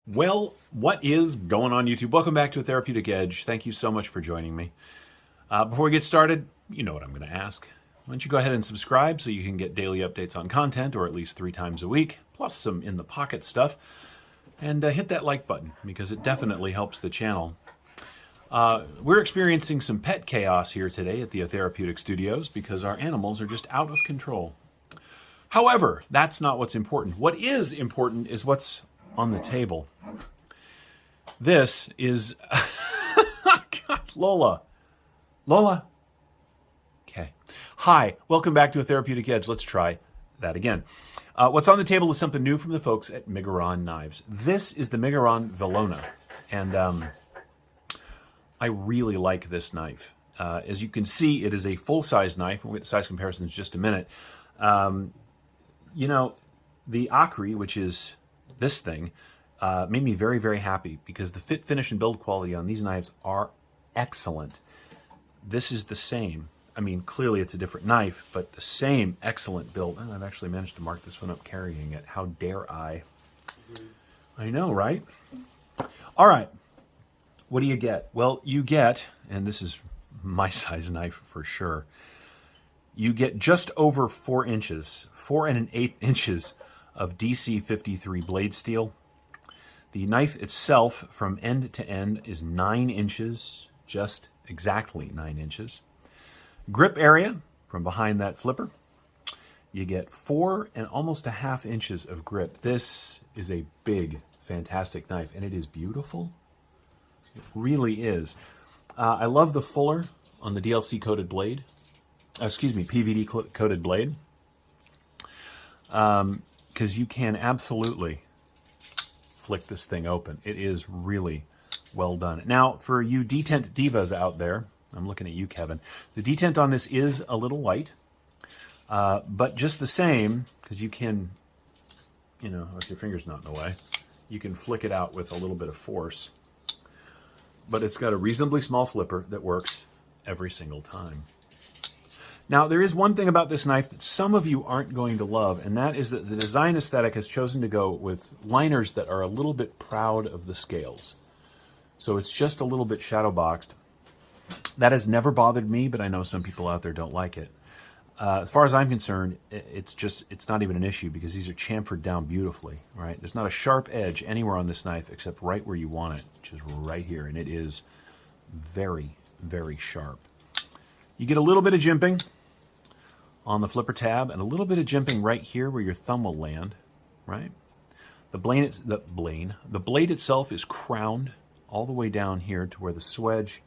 Well, what is going on, YouTube? Welcome back to A Therapeutic Edge. Thank you so much for joining me. Before we get started, you know what I'm going to ask. Why don't you go ahead and subscribe so you can get daily updates on content, or at least 3 times a week, plus some in-the-pocket stuff. And hit that like button, because it definitely helps the channel. We're experiencing some pet chaos here today at the A Therapeutic Studios because our animals are just out of control. However, that's not what's important. What is important is what's on the table. This is God, Lola. Okay. Hi, welcome back to A Therapeutic Edge. Let's try that again. What's on the table is something new from the folks at Miguron Knives. This is the Miguron Velona, and I really like this knife. As you can see, it is a full-size knife. We'll get to size comparisons in just a minute. You know, the Acri, which is this thing, made me very, very happy because the fit, finish, and build quality on these knives are excellent. This is the same. I mean, clearly it's a different knife, but the same excellent build. And I've actually managed to mark this one up carrying it. How dare I? I know, right? All right. What do you get? Well, you get, and this is my size knife for sure, you get just over 4 inches, 4 1/8 inches of DC53 blade steel. The knife itself from end to end is 9 inches, just exactly 9 inches. Grip area from behind that flipper, you get 4 and almost 1/2 inches of grip. This is a big, fantastic knife, and it is beautiful. It really is. I love the fuller on the DLC coated blade. PVD coated blade. Because you can absolutely flick this thing open. It is really well done. Now, for you detent divas out there, I'm looking at you, Kevin, the detent on this is a little light, but just the same, because you can, you know, if your finger's not in the way, you can flick it out with a little bit of force. But it's got a reasonably small flipper that works every single time. Now, there is one thing about this knife that some of you aren't going to love, and that is that the design aesthetic has chosen to go with liners that are a little bit proud of the scales. So it's just a little bit shadow boxed. That has never bothered me, but I know some people out there don't like it. As far as I'm concerned, it's not even an issue because these are chamfered down beautifully, right? There's not a sharp edge anywhere on this knife except right where you want it, which is right here, and it is very, very sharp. You get a little bit of jimping on the flipper tab and a little bit of jimping right here where your thumb will land, right? The blade itself is crowned all the way down here to where the swedge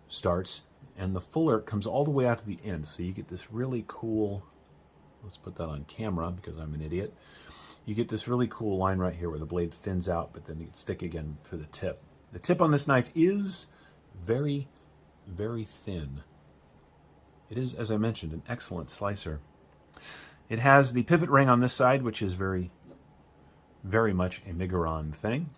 starts, and the fuller comes all the way out to the end. So you get this really cool, let's put that on camera because I'm an idiot. You get this really cool line right here where the blade thins out, but then it gets thick again for the tip. The tip on this knife is very, very thin. It is, as I mentioned, an excellent slicer. It has the pivot ring on this side, which is very, very much a Miguron thing.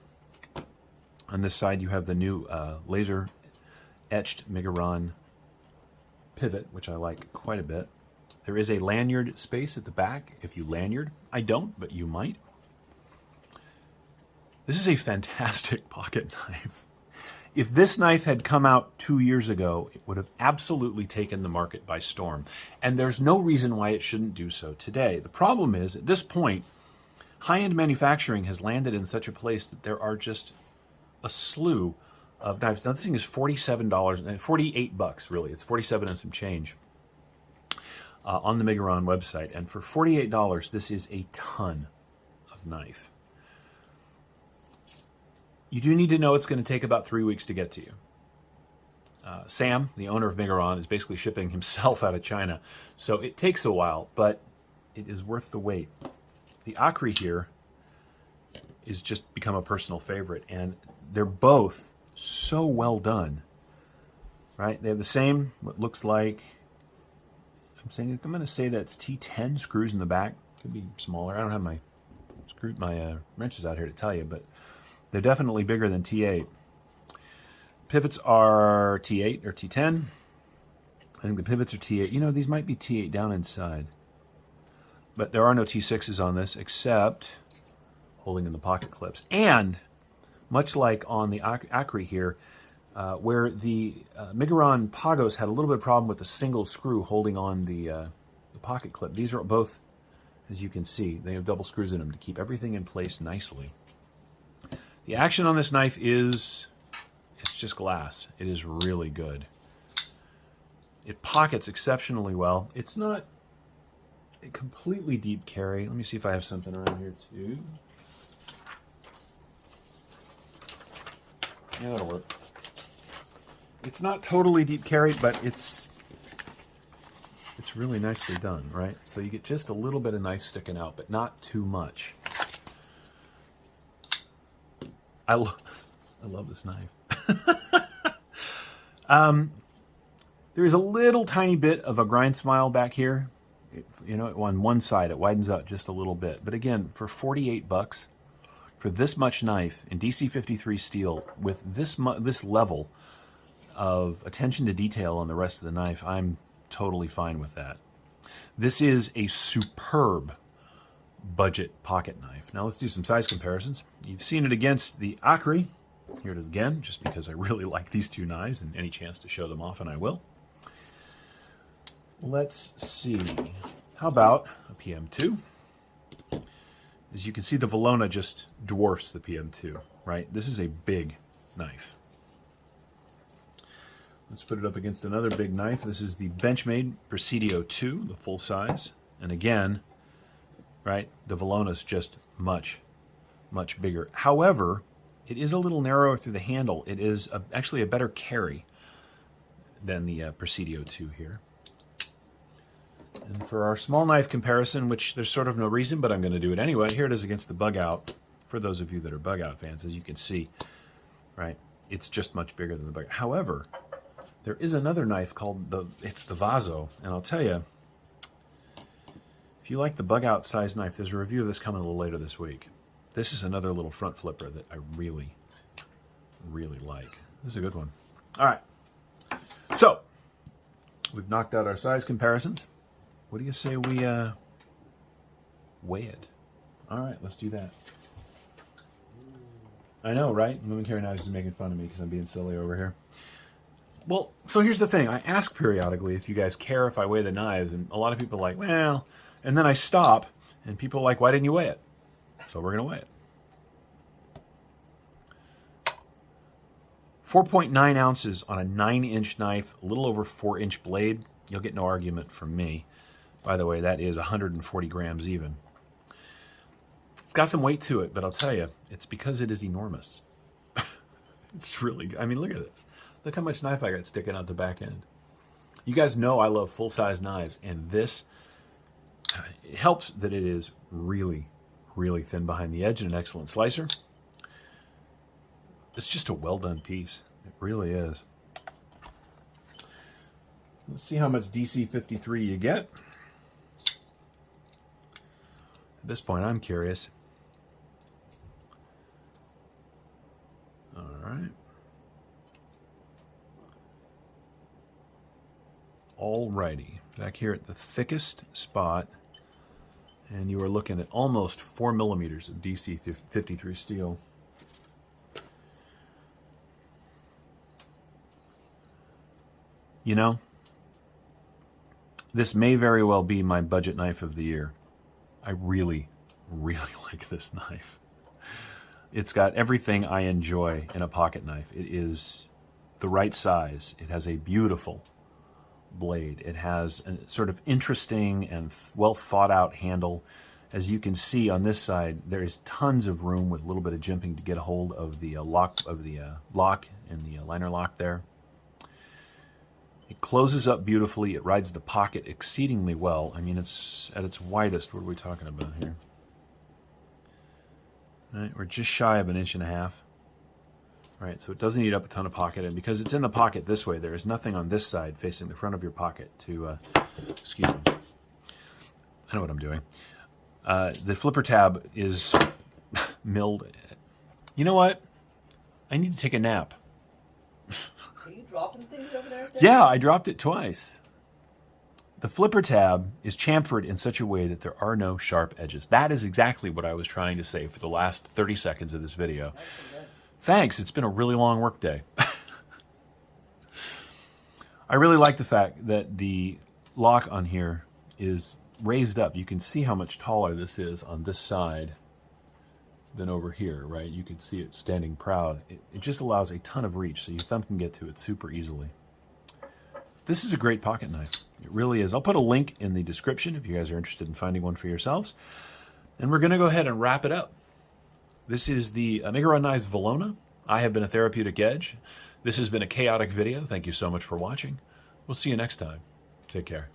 On this side, you have the new laser-etched Miguron pivot, which I like quite a bit. There is a lanyard space at the back if you lanyard. I don't, but you might. This is a fantastic pocket knife. If this knife had come out 2 years ago, it would have absolutely taken the market by storm. And there's no reason why it shouldn't do so today. The problem is, at this point, high-end manufacturing has landed in such a place that there are just a slew of knives. Now, this thing is $47, and $48 really. It's $47 and some change on the Miguron website. And for $48, this is a ton of knife. You do need to know it's going to take about 3 weeks to get to you. Sam, the owner of Miguron, is basically shipping himself out of China. So it takes a while, but it is worth the wait. The Acri here is just become a personal favorite, and they're both so well done, right? They have the same, what looks like, I'm going to say that's T10 screws in the back. Could be smaller. I don't have my wrenches out here to tell you, but they're definitely bigger than T8. Pivots are T8 or T10. I think the pivots are T8. You know, these might be T8 down inside. But there are no T6s on this except holding in the pocket clips. And much like on the Acri here, where the Miguron Pagos had a little bit of problem with the single screw holding on the pocket clip. These are both, as you can see, they have double screws in them to keep everything in place nicely. The action on this knife is, it's just glass. It is really good. It pockets exceptionally well. It's not a completely deep carry. Let me see if I have something around here too. Yeah, that'll work. It's not totally deep carry, but it's really nicely done, right? So you get just a little bit of knife sticking out, but not too much. I love this knife. There is a little tiny bit of a grind smile back here. You know, on one side, it widens out just a little bit. But again, for 48 bucks, for this much knife in DC53 steel, with this level of attention to detail on the rest of the knife, I'm totally fine with that. This is a superb budget pocket knife. Now let's do some size comparisons. You've seen it against the Acri. Here it is again, just because I really like these two knives, and any chance to show them off, and I will. Let's see. How about a PM2? As you can see, the Velona just dwarfs the PM2, right? This is a big knife. Let's put it up against another big knife. This is the Benchmade Presidio 2, the full size. And again, right, the Velona is just much, much bigger. However, it is a little narrower through the handle. It is actually a better carry than the Presidio 2 here. And for our small knife comparison, which there's sort of no reason, but I'm going to do it anyway, here it is against the Bug Out. For those of you that are Bug Out fans, as you can see, right, it's just much bigger than the Bug Out. However, there is another knife called it's the Vaso, and I'll tell you, if you like the Bug Out size knife, there's a review of this coming a little later this week. This is another little front flipper that I really, really like. This is a good one. All right, so we've knocked out our size comparisons. What do you say we weigh it? All right, let's do that. I know, right? Women Carry Knives is making fun of me because I'm being silly over here. Well, so here's the thing. I ask periodically if you guys care if I weigh the knives, and a lot of people are like, well, and then I stop, and people are like, why didn't you weigh it? So we're going to weigh it. 4.9 ounces on a 9-inch knife, a little over 4-inch blade. You'll get no argument from me. By the way, that is 140 grams even. It's got some weight to it, but I'll tell you, it's because it is enormous. It's really, I mean, look at this. Look how much knife I got sticking out the back end. You guys know I love full-size knives, and this, it helps that it is really, really thin behind the edge and an excellent slicer. It's just a well-done piece. It really is. Let's see how much DC53 you get. At this point, I'm curious. All right. Alrighty, back here at the thickest spot, and you are looking at almost 4 millimeters of DC53 steel. You know, this may very well be my budget knife of the year. I really, really like this knife. It's got everything I enjoy in a pocket knife. It is the right size. It has a beautiful blade. It has a sort of interesting and well thought out handle. As you can see on this side, there is tons of room with a little bit of jimping to get a hold of the lock and the liner lock there. It closes up beautifully. It rides the pocket exceedingly well. I mean, it's at its widest. What are we talking about here? All right, we're just shy of 1.5 inches. Right, so it doesn't eat up a ton of pocket, and because it's in the pocket this way, there is nothing on this side facing the front of your pocket to, excuse me, I know what I'm doing. The flipper tab is milled. You know what? I need to take a nap. Are you dropping things over there? Yeah, I dropped it twice. The flipper tab is chamfered in such a way that there are no sharp edges. That is exactly what I was trying to say for the last 30 seconds of this video. Thanks. It's been a really long work day. I really like the fact that the lock on here is raised up. You can see how much taller this is on this side than over here, right? You can see it standing proud. It just allows a ton of reach, so your thumb can get to it super easily. This is a great pocket knife. It really is. I'll put a link in the description if you guys are interested in finding one for yourselves. And we're going to go ahead and wrap it up. This is the Miguron Velona. I have been a Therapeutic Edge. This has been a chaotic video. Thank you so much for watching. We'll see you next time. Take care.